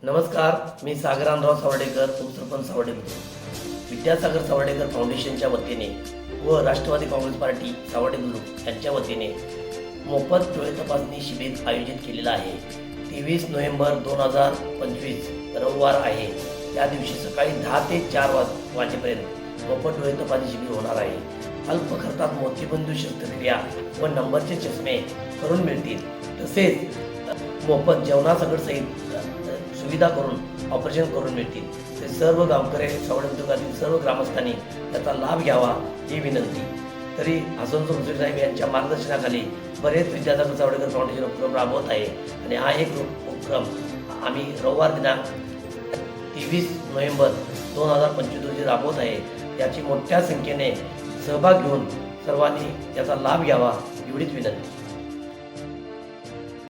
नमस्कार, मी सागरानराव सावर्डेकर, उपसरपंच सावर्डे बुद्रुक. विद्यासागर सावर्डेकर फाउंडेशनच्या वतीने व राष्ट्रवादी काँग्रेस पार्टी सावर्डे बुद्रुक यांच्या वतीने मोफत डोळे तपासणी शिबिर आयोजित केलेलं आहे. 23 नोव्हेंबर 2025 रविवार आहे. त्या दिवशी सकाळी 10 ते 4 वाजेपर्यंत मोफत डोळे तपासणी शिबिर होणार आहे. अल्प खर्चात मोतीबिंदू शस्त्रक्रिया व नंबरचे चष्मे करून मिळतील. तसेच मोफत जेवणासकट सहित सुविधा करून ऑपरेशन करून मिळतील. ते सर्व गावकरी सावर्डे बुद्रुकातील सर्व ग्रामस्थांनी त्याचा लाभ घ्यावा ही विनंती. तरी हसन मुश्रीफ साहेब यांच्या मार्गदर्शनाखाली बरेच विद्यासागर सावर्डेकर फाउंडेशन उपक्रम राबवत आहे आणि हा एक उपक्रम आम्ही रविवार दिनांक 23 नोव्हेंबर 2025 रोजी राबवत आहे. याची मोठ्या संख्येने सहभाग घेऊन सर्वांनी त्याचा लाभ घ्यावा एवढीच विनंती.